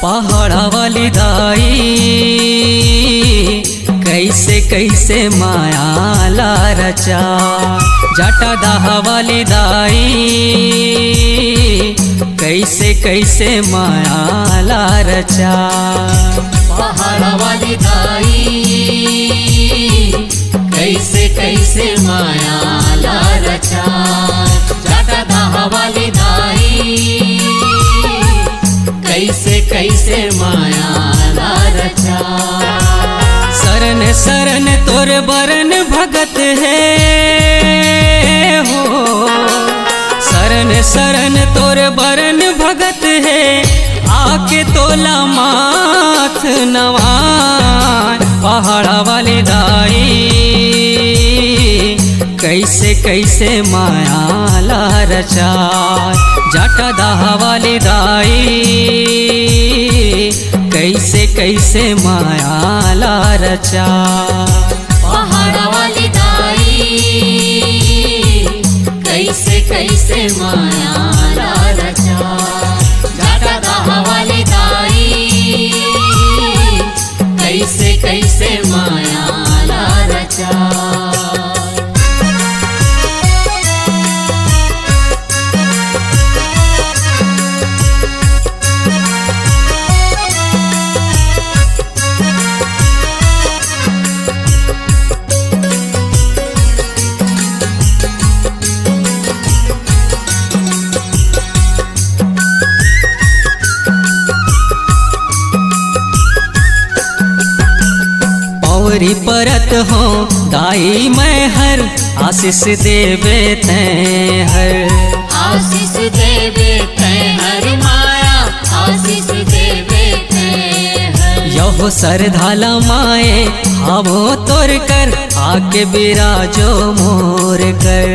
पहाड़ा वाली दाई कैसे कैसे माया ला रचा। जाटा दाहा वाली दाई कैसे कैसे माया ला रचा। पहाड़ा वाली दाई कैसे कैसे माया ला रचा। जाटा दाहा वाली दाई कैसे कैसे माया ला रचा। शरण शरण तोर बरन भगत है हो। शरण शरण तोर बरन भगत है। आके तोला माथ नवान। पहाड़ा वाली दाई कैसे कैसे माया ला रचा। जाटा दाहा वाली दाई कैसे कैसे माया ला रचा। पहाड़ा वाली दाई कैसे कैसे माया ला रचा। जाटा दाहा वाली दाई कैसे कैसे माया ला रचा। पौरी परत हो दाई मैं हर। आशीष देवे तैं हर। आशीष देवे तैं हर माया। आशीष देवे तैं हर। यहो सरधाला माए आवो तोर कर। आके बिराजो मोर कर।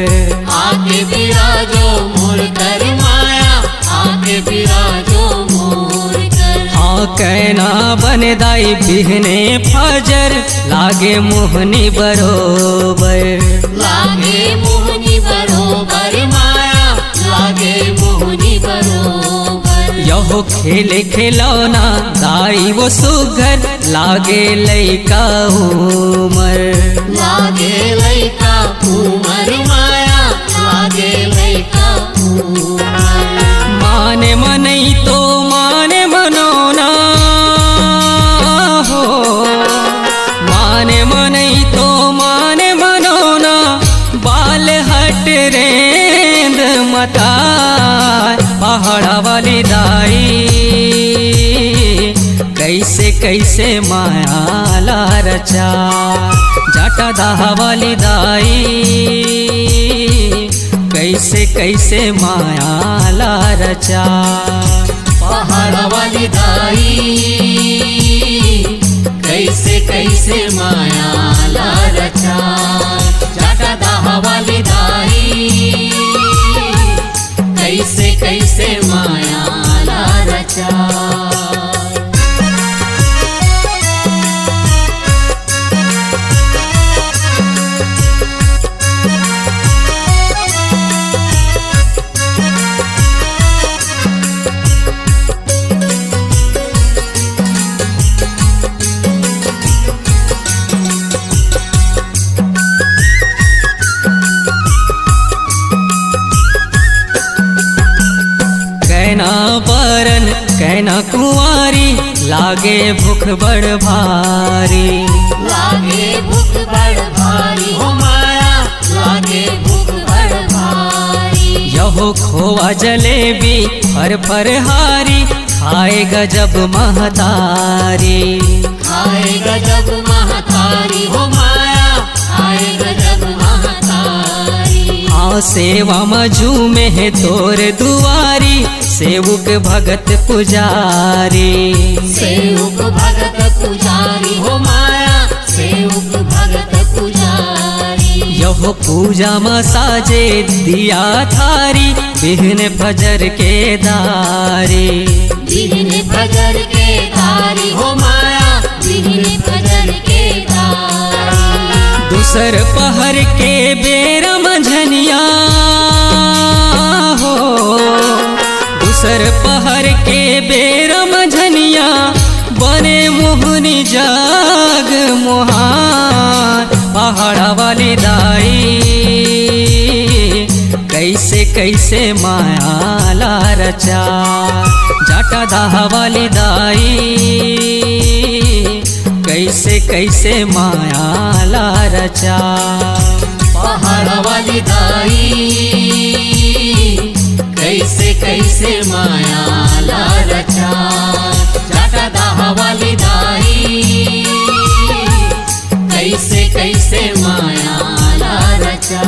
आके बिराजो मोर कर माया। आके बिराजो मोर कर। हाँ कैना बन दाई बिहने फजर। लागे मोहनी बरोबर। लागे मोहनी बरोबर माया। लागे मोहनी बरोबर। यहो खेले खिलौना दाई वो सुघर। लागे लइका उमर। लागे लइका उमर माया। लागे लइका उमर। माने मनई तो माने मनोना हो। माने मनई तो माने मनोना। बाल हट रेंद मता। पहाड़ा वाली दाई कैसे कैसे माया ला रचा। जाटा दाहा वाली दाई कैसे कैसे माया ला रचा। पहाड़ा वाली दाई कैसे कैसे माया ला रचा। जाटा दाहा वाली दाई कैसे कैसे माया ला रचा। कैना बरन कैना कुंवारी। लागे भूख बड़ भारी। लागे भूख बड़ भारी हो माया। लागे भूख बड़ भारी। यहो खोवा जलेबी फर फर हारी। खाए गजब महतारी। खाए गजब महतारी हो माया। खाए गजब महतारी। हाँ सेवा मजू में है तोर दुआरी। सेवक भगत पुजारी। सेवक भगत पुजारी हो माया। सेवक भगत पुजारी। यहो पूजा में साजे दिया थारी। बिहन फजर के दारी। बिहन फजर के दारी हो माया। बिहन फजर के दारी। दूसर पहर के बेर मंझनिया हो। दूसर पहर के बेर मंझनिया। मोहनी जग मोहान पहाड़ा वाली दाई कैसे कैसे माया रचा जाटा दाहा वाली दाई कैसे कैसे माया रचा पहाड़ वाली दाई कैसे कैसे माया ला रचा जाटा दाहा वाली दाई कैसे कैसे माया ला रचा।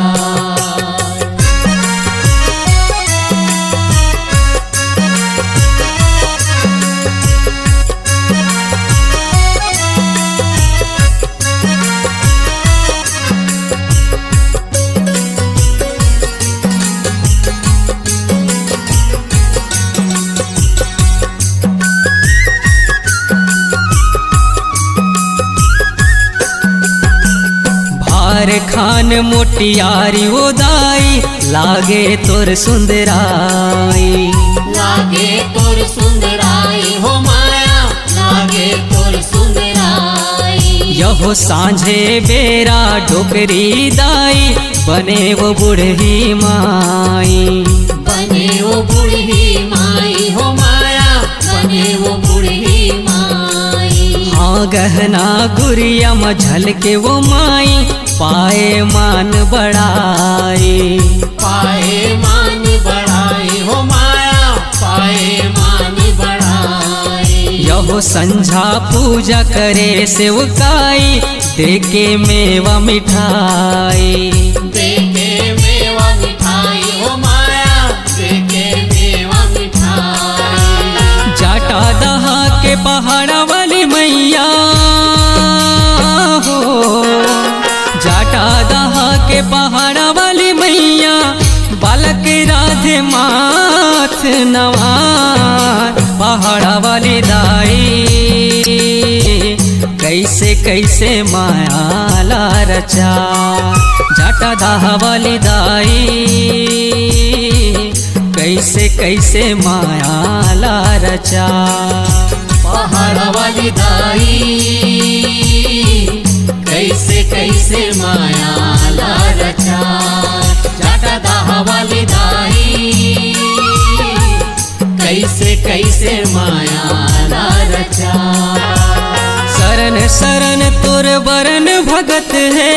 खान मोटियारी उदाई लागे तोर सुंदराई लागे तोर सुंदराई हो माया लागे तोर सुंदराई। यहो सांझे बेरा डोकरी दाई बने वो बुढ़ी माई बने वो बूढ़ी माई हो माया बने वो बूढ़ी माई। हाँ गहना गुरिया मझल के वो माई पाए मान बढ़ाई पाए मान बढ़ाई हो माया पाए मान बढ़ाई। यहो संझा पूजा करे सेवकाई देके मेवा मिठाई देके मेवा मिठाई हो माया देके मेवा मिठाई। जाटा दहा के पहाड़ा वाली मैया हो जाटा दहा के पहाड़ा वाली मैया बालक राधे माथ नवार पहाड़ा वाली दाई कैसे कैसे माया रचा जाटा दहा वाली दाई कैसे कैसे माया रचा पहाड़ वाली दाई कैसे कैसे माया ला रचा जाटा दाहा वाली दाई कैसे कैसे माया ला रचा। शरण शरण तोर बरन भगत है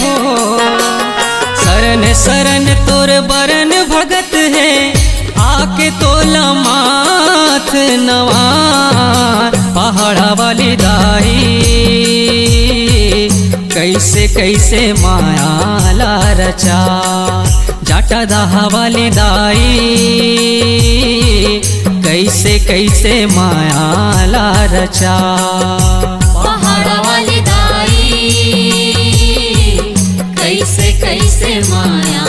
हो शरण शरण तोर बरन भगत है आके तोला माथ नवार पहाड़ा वाली दाई कैसे कैसे माया रचा जाटा दाहा वाली दाई कैसे कैसे माया रचा पहाड़ वाली दाई कैसे कैसे माया